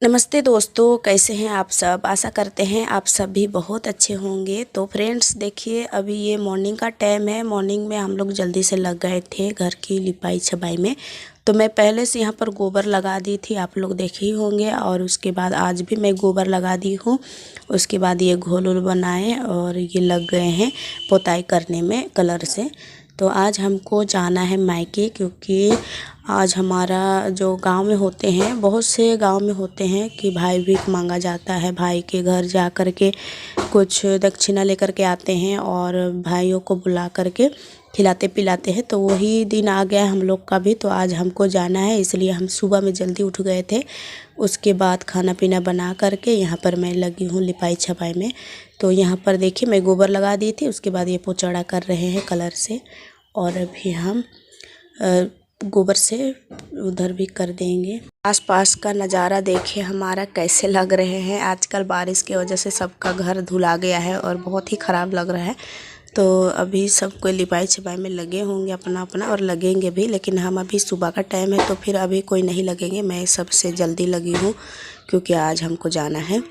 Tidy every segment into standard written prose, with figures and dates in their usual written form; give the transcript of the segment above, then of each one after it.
नमस्ते दोस्तों, कैसे हैं आप सब। आशा करते हैं आप सब भी बहुत अच्छे होंगे। तो फ्रेंड्स देखिए, अभी ये मॉर्निंग का टाइम है। मॉर्निंग में हम लोग जल्दी से लग गए थे घर की लिपाई छपाई में। तो मैं पहले से यहाँ पर गोबर लगा दी थी, आप लोग देखे ही होंगे। और उसके बाद आज भी मैं गोबर लगा दी हूँ। उसके बाद ये घोल वोल बनाए और ये लग गए हैं पोताई करने में कलर से। तो आज हमको जाना है मायके, क्योंकि आज हमारा जो गांव में होते हैं, बहुत से गांव में होते हैं कि भाई भीख मांगा जाता है। भाई के घर जा कर के कुछ दक्षिणा लेकर के आते हैं और भाइयों को बुला कर के खिलाते पिलाते हैं। तो वही दिन आ गया हम लोग का भी। तो आज हमको जाना है, इसलिए हम सुबह में जल्दी उठ गए थे। उसके बाद खाना पीना बना करके यहाँ पर मैं लगी हूँ लिपाई छपाई में। तो यहाँ पर देखिए, मैं गोबर लगा दी थी, उसके बाद ये पोचड़ा कर रहे हैं कलर से। और अभी हम गोबर से उधर भी कर देंगे। आसपास का नज़ारा देखिए हमारा कैसे लग रहे हैं। आजकल बारिश की वजह से सबका घर धुला गया है और बहुत ही ख़राब लग रहा है। तो अभी सब कोई लिपाई छपाई में लगे होंगे अपना अपना, और लगेंगे भी। लेकिन हम अभी सुबह का टाइम है तो फिर अभी कोई नहीं लगेंगे। मैं सबसे जल्दी लगी हूँ क्योंकि आज हमको जाना है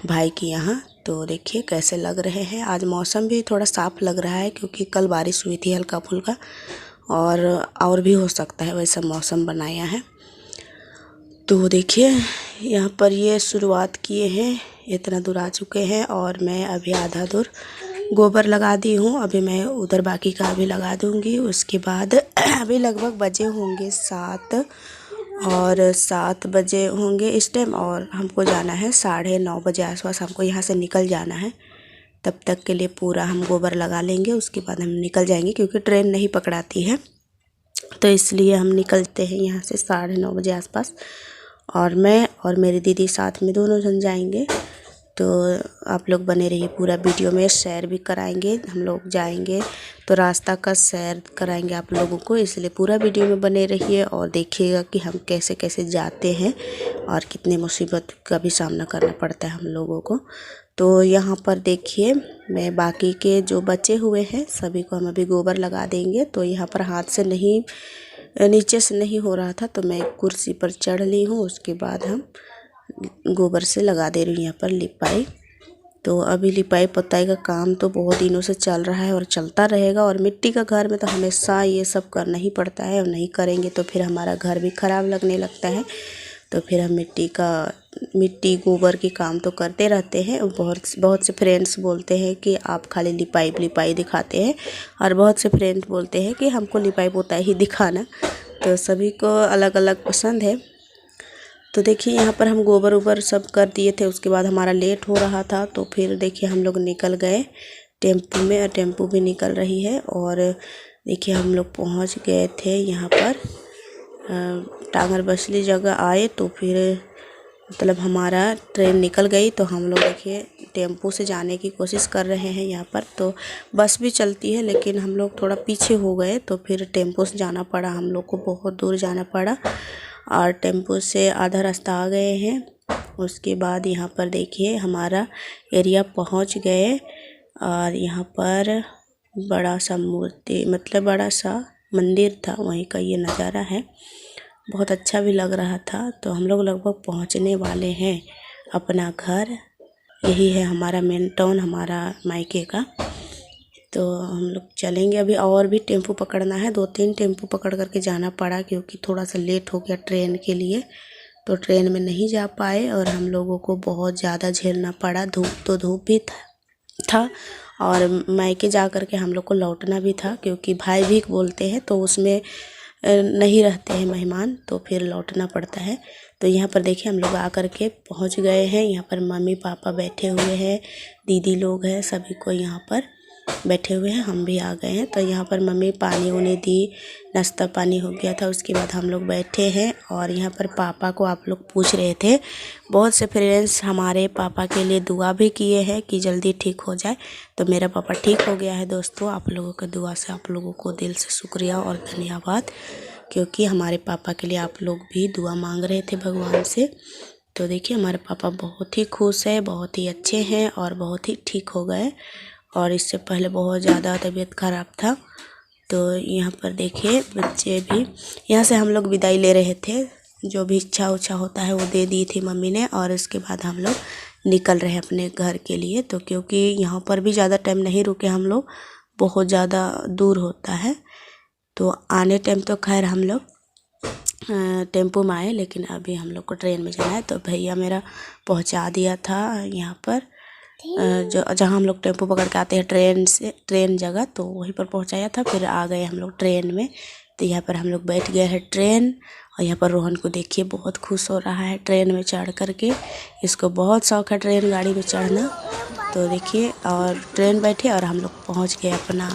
भाई के यहाँ। तो देखिए कैसे लग रहे हैं। आज मौसम भी थोड़ा साफ़ लग रहा है क्योंकि कल बारिश हुई थी हल्का फुल्का, और भी हो सकता है वैसा मौसम बनाया है। तो देखिए यहाँ पर ये शुरुआत किए हैं, इतना दूर आ चुके हैं और मैं अभी आधा दूर गोबर लगा दी हूँ। अभी मैं उधर बाकी का भी लगा दूँगी। उसके बाद अभी लगभग बजे होंगे 7, और 7 बजे होंगे इस टाइम। और हमको जाना है 9:30 बजे आसपास, हमको यहाँ से निकल जाना है। तब तक के लिए पूरा हम गोबर लगा लेंगे, उसके बाद हम निकल जाएंगे क्योंकि ट्रेन नहीं पकड़ाती है। तो इसलिए हम निकलते हैं यहाँ से 9:30 बजे आसपास। और मैं और मेरी दीदी साथ में दोनों जन जाएंगे। तो आप लोग बने रहिए पूरा वीडियो में। सैर भी कराएंगे, हम लोग जाएंगे तो रास्ता का सैर कराएंगे आप लोगों को, इसलिए पूरा वीडियो में बने रहिए और देखिएगा कि हम कैसे कैसे जाते हैं और कितनी मुसीबत का भी सामना करना पड़ता है हम लोगों को। तो यहाँ पर देखिए, मैं बाकी के जो बचे हुए हैं सभी को हम अभी गोबर लगा देंगे। तो यहाँ पर हाथ से नहीं, नीचे से नहीं हो रहा था, तो मैं कुर्सी पर चढ़ ली हूँ। उसके बाद हम गोबर से लगा दे रही हूँ यहाँ पर लिपाई। तो अभी लिपाई पोताई का काम तो बहुत दिनों से चल रहा है और चलता रहेगा। और मिट्टी का घर में तो हमेशा ये सब करना ही पड़ता है, और नहीं करेंगे तो फिर हमारा घर भी ख़राब लगने लगता है। तो फिर हम मिट्टी गोबर के काम तो करते रहते हैं। बहुत से फ्रेंड्स बोलते हैं कि आप खाली लिपाई दिखाते हैं, और बहुत से फ्रेंड्स बोलते हैं कि हमको लिपाई पोताई ही दिखाना। तो सभी को अलग अलग पसंद है। तो देखिए यहाँ पर हम गोबर उबर सब कर दिए थे। उसके बाद हमारा लेट हो रहा था, तो फिर देखिए हम लोग निकल गए टेम्पू में, और टेम्पू भी निकल रही है। और देखिए हम लोग पहुँच गए थे यहाँ पर टांगर बसली जगह आए। तो फिर मतलब हमारा ट्रेन निकल गई। तो हम लोग देखिए टेम्पू से जाने की कोशिश कर रहे हैं यहाँ पर। तो बस भी चलती है लेकिन हम लोग थोड़ा पीछे हो गए, तो फिर टेम्पू से जाना पड़ा। हम लोग को बहुत दूर जाना पड़ा और टेम्पू से आधा रास्ता आ गए हैं। उसके बाद यहाँ पर देखिए हमारा एरिया पहुँच गए, और यहाँ पर बड़ा सा मूर्ति, मतलब बड़ा सा मंदिर था, वहीं का ये नज़ारा है। बहुत अच्छा भी लग रहा था। तो हम लोग लगभग पहुंचने वाले हैं अपना घर। यही है हमारा मेन टाउन, हमारा मायके का। तो हम लोग चलेंगे अभी। और भी टेम्पो पकड़ना है, 2-3 टेम्पो पकड़ करके जाना पड़ा क्योंकि थोड़ा सा लेट हो गया ट्रेन के लिए। तो ट्रेन में नहीं जा पाए और हम लोगों को बहुत ज़्यादा झेलना पड़ा। धूप भी था और मायके जा कर के हम लोग को लौटना भी था, क्योंकि भाई भीख बोलते हैं तो उसमें नहीं रहते हैं मेहमान, तो फिर लौटना पड़ता है। तो यहाँ पर देखिए हम लोग आकर के पहुँच गए हैं। यहाँ पर मम्मी पापा बैठे हुए हैं, दीदी लोग हैं, सभी को यहाँ पर बैठे हुए हैं। हम भी आ गए हैं। तो यहाँ पर मम्मी पानी उन्हें दी, नाश्ता पानी हो गया था। उसके बाद हम लोग बैठे हैं। और यहाँ पर पापा को आप लोग पूछ रहे थे, बहुत से फ्रेंड्स हमारे पापा के लिए दुआ भी किए हैं कि जल्दी ठीक हो जाए। तो मेरा पापा ठीक हो गया है दोस्तों। आप लोगों की दुआ से आप लोगों को दिल से शुक्रिया और धन्यवाद, क्योंकि हमारे पापा के लिए आप लोग भी दुआ मांग रहे थे भगवान से। तो देखिए हमारे पापा बहुत ही खुश है, बहुत ही अच्छे हैं और बहुत ही ठीक हो गए। और इससे पहले बहुत ज़्यादा तबीयत ख़राब था। तो यहाँ पर देखिए बच्चे भी, यहाँ से हम लोग विदाई ले रहे थे जो भी इच्छा उच्छा होता है वो दे दी थी मम्मी ने। और उसके बाद हम लोग निकल रहे हैं अपने घर के लिए। तो क्योंकि यहाँ पर भी ज़्यादा टाइम नहीं रुके हम लोग, बहुत ज़्यादा दूर होता है। तो आने टाइम तो खैर हम लोग टेम्पो में आए, लेकिन अभी हम लोग को ट्रेन में जाना है। तो भैया मेरा पहुंचा दिया था यहाँ पर, जो जहाँ हम लोग टेम्पो पकड़ के आते हैं ट्रेन जगह, तो वहीं पर पहुंचाया था। फिर आ गए हम लोग ट्रेन में। तो यहाँ पर हम लोग बैठ गए हैं ट्रेन। और यहाँ पर रोहन को देखिए बहुत खुश हो रहा है ट्रेन में चढ़ करके। इसको बहुत शौक है ट्रेन गाड़ी में चढ़ना। तो देखिए, और ट्रेन बैठे और हम लोग पहुँच गए अपना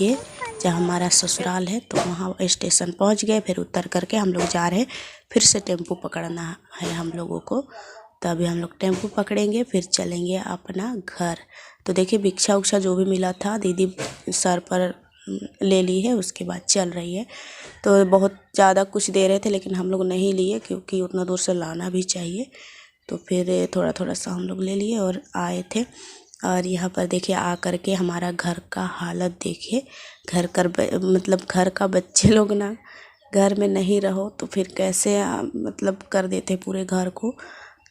ये जहाँ हमारा ससुराल है। तो वहाँ स्टेशन पहुँच गए। फिर उतर करके हम लोग जा रहे हैं, फिर से टेम्पो पकड़ना है हम लोगों को। तो अभी हम लोग टेम्पो पकड़ेंगे, फिर चलेंगे अपना घर। तो देखिए, भिक्षा उक्षा जो भी मिला था दीदी सर पर ले ली है, उसके बाद चल रही है। तो बहुत ज़्यादा कुछ दे रहे थे, लेकिन हम लोग नहीं लिए क्योंकि उतना दूर से लाना भी चाहिए। तो फिर थोड़ा थोड़ा सा हम लोग ले लिए और आए थे। और यहाँ पर देखिए आ करके हमारा घर का हालत देखिए। मतलब घर का बच्चे लोग ना घर में नहीं रहो तो फिर कैसे मतलब कर देते पूरे घर को।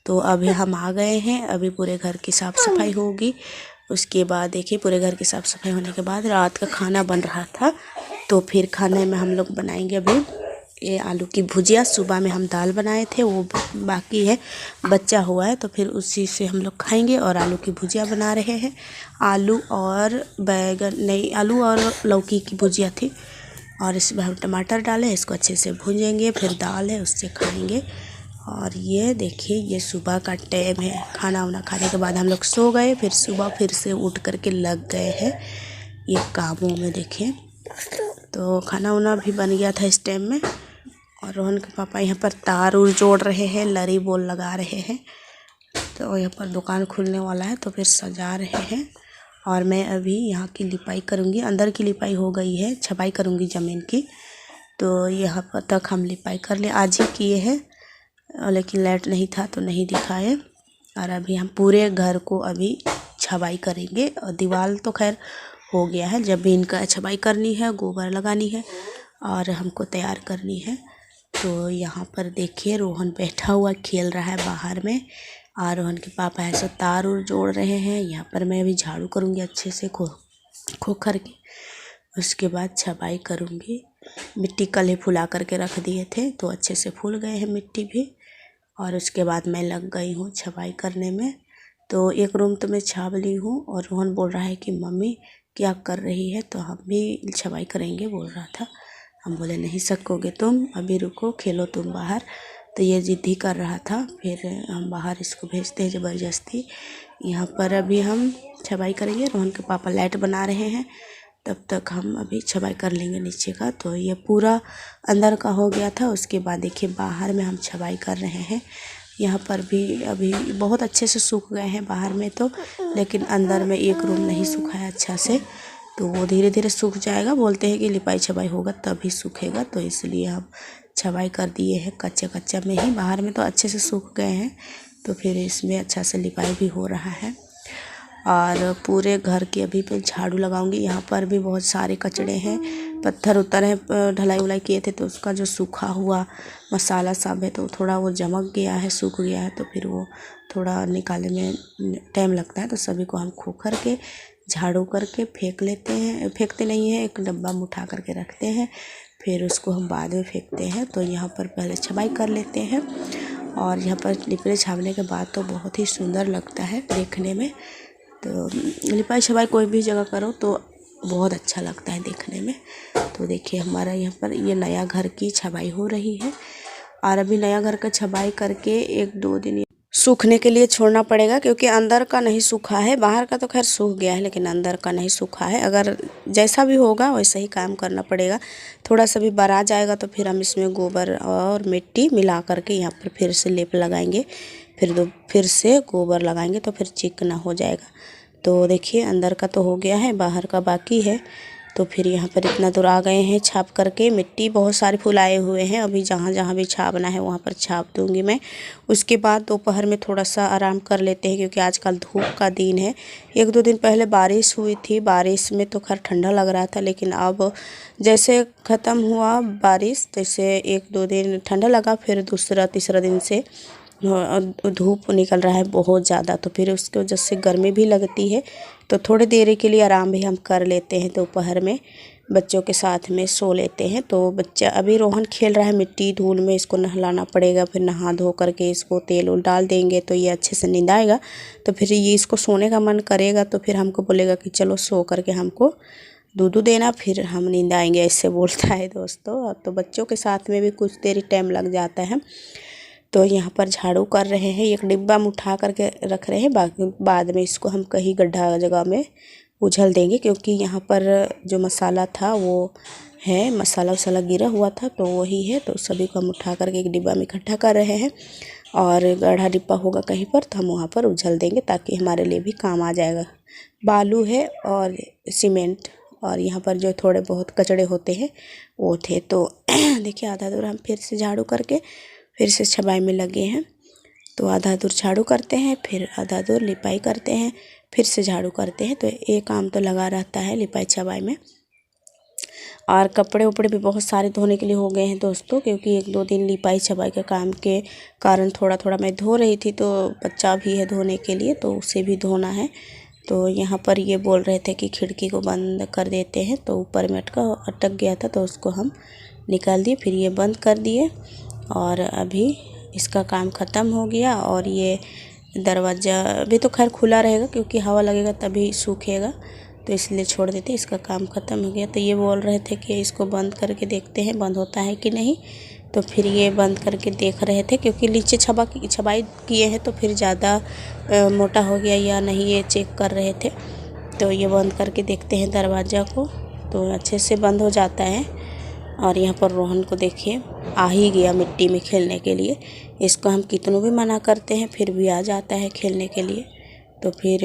तो अभी हम आ गए हैं, अभी पूरे घर की साफ़ सफाई होगी। उसके बाद देखिए पूरे घर की साफ़ सफाई होने के बाद रात का खाना बन रहा था। तो फिर खाने में हम लोग बनाएंगे अभी ये आलू की भुजिया। सुबह में हम दाल बनाए थे, वो बाकी है, बचा हुआ है। तो फिर उसी से हम लोग खाएंगे। और आलू की भुजिया बना रहे हैं। आलू और बैगन नहीं, आलू और लौकी की भुजिया थी। और इसमें हम टमाटर डालें, इसको अच्छे से भूंजेंगे। फिर दाल है उससे खाएंगे। और ये देखिए, ये सुबह का टाइम है। खाना वाना खाने के बाद हम लोग सो गए। फिर सुबह फिर से उठ करके लग गए हैं ये कामों में देखिए। तो खाना वाना भी बन गया था इस टाइम में। और रोहन के पापा यहाँ पर तार उर जोड़ रहे हैं, लरी बोल लगा रहे हैं। तो यहाँ पर दुकान खुलने वाला है, तो फिर सजा रहे हैं। और मैं अभी यहाँ की लिपाई करूँगी। अंदर की लिपाई हो गई है, छपाई करूँगी ज़मीन की। तो यहाँ पर तक हम लिपाई कर ले, आज ही किए हैं, लेकिन लाइट नहीं था तो नहीं दिखाए। और अभी हम पूरे घर को अभी छपाई करेंगे। और दीवार तो खैर हो गया है, ज़मीन का छपाई करनी है, गोबर लगानी है और हमको तैयार करनी है। तो यहाँ पर देखिए रोहन बैठा हुआ खेल रहा है बाहर में। और रोहन के पापा ऐसे तार उर जोड़ रहे हैं। यहाँ पर मैं अभी झाड़ू करूँगी अच्छे से खोखर के। उसके बाद छपाई करूँगी। मिट्टी कल ही फुला करके रख दिए थे, तो अच्छे से फूल गए हैं मिट्टी भी। और उसके बाद मैं लग गई हूँ छपाई करने में। तो एक रूम तो मैं छाप ली हूँ। और रोहन बोल रहा है कि मम्मी क्या कर रही है, तो हम भी छपाई करेंगे बोल रहा था। हम बोले नहीं सकोगे तुम, अभी रुको, खेलो तुम बाहर। तो ये जिद ही कर रहा था। फिर हम बाहर इसको भेजते हैं ज़बरदस्ती। यहाँ पर अभी हम छपाई करेंगे। रोहन के पापा लाइट बना रहे हैं, तब तक हम अभी छपाई कर लेंगे नीचे का। तो ये पूरा अंदर का हो गया था। उसके बाद देखिए बाहर में हम छपाई कर रहे हैं। यहाँ पर भी अभी बहुत अच्छे से सूख गए हैं बाहर में तो, लेकिन अंदर में एक रूम नहीं सूखा है अच्छा से। तो वो धीरे धीरे सूख जाएगा। बोलते हैं कि लिपाई छपाई होगा तभी सूखेगा, तो इसलिए हम छपाई कर दिए हैं कच्चा में ही। बाहर में तो अच्छे से सूख गए हैं, तो फिर इसमें अच्छा से लिपाई भी हो रहा है। और पूरे घर की अभी पे झाड़ू लगाऊंगी। यहाँ पर भी बहुत सारे कचड़े हैं, पत्थर उत्तर है, ढलाई उलाई किए थे, तो उसका जो सूखा हुआ मसाला सब है तो थोड़ा वो जमक गया है, सूख गया है। तो फिर वो थोड़ा निकालने में टाइम लगता है। तो सभी को हम खोखर के झाड़ू करके फेंक लेते हैं, फेंकते नहीं हैं, एक डब्बा में उठा करके रखते हैं। फिर उसको हम बाद में फेंकते हैं। तो यहाँ पर पहले छपाई कर लेते हैं। और यहाँ पर लिपने छापने के बाद तो बहुत ही सुंदर लगता है देखने में। तो लिपाई छपाई कोई भी जगह करो तो बहुत अच्छा लगता है देखने में। तो देखिए हमारा यहाँ पर ये नया घर की छपाई हो रही है। और अभी नया घर का छपाई करके 1-2 दिन सूखने के लिए छोड़ना पड़ेगा, क्योंकि अंदर का नहीं सूखा है। बाहर का तो खैर सूख गया है, लेकिन अंदर का नहीं सूखा है। अगर जैसा भी होगा वैसा ही काम करना पड़ेगा। थोड़ा सा भी बड़ा जाएगा तो फिर हम इसमें गोबर और मिट्टी मिला करके यहाँ पर फिर से लेप लगाएंगे। फिर से गोबर लगाएंगे तो फिर चिकना हो जाएगा। तो देखिए अंदर का तो हो गया है, बाहर का बाकी है। तो फिर यहाँ पर इतना दूर आ गए हैं छाप करके। मिट्टी बहुत सारे फुलाए हुए हैं, अभी जहाँ जहाँ भी छापना है वहाँ पर छाप दूँगी मैं। उसके बाद दोपहर में थोड़ा सा आराम कर लेते हैं क्योंकि आजकल धूप का दिन है। 1-2 दिन पहले बारिश हुई थी, बारिश में तो खैर ठंडा लग रहा था, लेकिन अब जैसे ख़त्म हुआ बारिश तैसे 1-2 दिन ठंडा लगा, फिर दूसरा तीसरा दिन से धूप निकल रहा है बहुत ज़्यादा। तो फिर उसकी वजह से गर्मी भी लगती है, तो थोड़ी देर के लिए आराम भी हम कर लेते हैं। दोपहर में बच्चों के साथ में सो लेते हैं। तो बच्चा अभी रोहन खेल रहा है मिट्टी धूल में, इसको नहलाना पड़ेगा, फिर नहा धो करके इसको तेल उल डाल देंगे तो ये अच्छे से नींद आएगा। तो फिर ये इसको सोने का मन करेगा, तो फिर हमको बोलेगा कि चलो सो करके हमको दूध देना, फिर हम नींद आएंगे, ऐसे बोलता है दोस्तों। तो बच्चों के साथ में भी कुछ देर टाइम लग जाता है। तो यहाँ पर झाड़ू कर रहे हैं, एक डिब्बा में उठा करके रख रहे हैं, बाकी बाद में इसको हम कहीं गड्ढा जगह में उछल देंगे, क्योंकि यहाँ पर जो मसाला था वो है, मसाला वसाला गिरा हुआ था तो वही है। तो सभी को हम उठा करके एक डिब्बा में इकट्ठा कर रहे हैं, और गड्ढा डिब्बा होगा कहीं पर तो हम वहाँ पर उछल देंगे, ताकि हमारे लिए भी काम आ जाएगा। बालू है और सीमेंट, और यहाँ पर जो थोड़े बहुत कचड़े होते हैं वो थे। तो देखिए आधा दूर हम फिर से झाड़ू करके फिर से छबाई में लगे हैं। तो आधा दूर झाड़ू करते हैं, फिर आधा दूर लिपाई करते हैं, फिर से झाड़ू करते हैं। तो ये काम तो लगा रहता है लिपाई छबाई में। और कपड़े उपड़े भी बहुत सारे धोने के लिए हो गए हैं दोस्तों, क्योंकि 1-2 दिन लिपाई छबाई के काम के कारण थोड़ा थोड़ा मैं धो रही थी। तो बच्चा भी है धोने के लिए, तो उसे भी धोना है। तो यहाँ पर ये बोल रहे थे कि खिड़की को बंद कर देते हैं, तो ऊपर में अटक गया था तो उसको हम निकाल दिए, फिर ये बंद कर दिए। और अभी इसका काम ख़त्म हो गया। और ये दरवाज़ा अभी तो खैर खुला रहेगा, क्योंकि हवा लगेगा तभी सूखेगा, तो इसलिए छोड़ देते। इसका काम ख़त्म हो गया। तो ये बोल रहे थे कि इसको बंद करके देखते हैं बंद होता है कि नहीं। तो फिर ये बंद करके देख रहे थे, क्योंकि नीचे छबाई किए हैं तो फिर ज़्यादा मोटा हो गया या नहीं, ये चेक कर रहे थे। तो ये बंद करके देखते हैं दरवाज़ा को, तो अच्छे से बंद हो जाता है। और यहाँ पर रोहन को देखिए आ ही गया मिट्टी में खेलने के लिए। इसको हम कितनों भी मना करते हैं फिर भी आ जाता है खेलने के लिए। तो फिर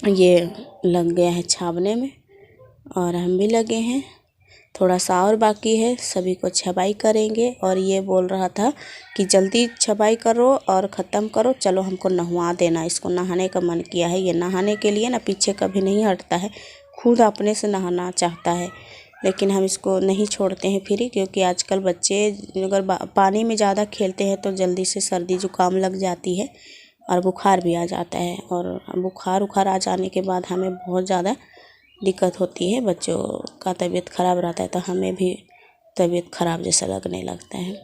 ये लग गया है छाबने में, और हम भी लगे हैं। थोड़ा सा और बाकी है, सभी को छबाई करेंगे। और ये बोल रहा था कि जल्दी छबाई करो और ख़त्म करो, चलो हमको नहवा देना। इसको नहाने का मन किया है, ये नहाने के लिए ना पीछे कभी नहीं हटता है, खुद अपने से नहाना चाहता है। लेकिन हम इसको नहीं छोड़ते हैं फिर, क्योंकि आजकल बच्चे अगर पानी में ज़्यादा खेलते हैं तो जल्दी से सर्दी जुकाम लग जाती है और बुखार भी आ जाता है। और बुखार आ जाने के बाद हमें बहुत ज़्यादा दिक्कत होती है, बच्चों का तबीयत ख़राब रहता है, तो हमें भी तबीयत ख़राब जैसा लगने लगता है।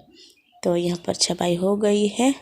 तो यहाँ पर छपाई हो गई है।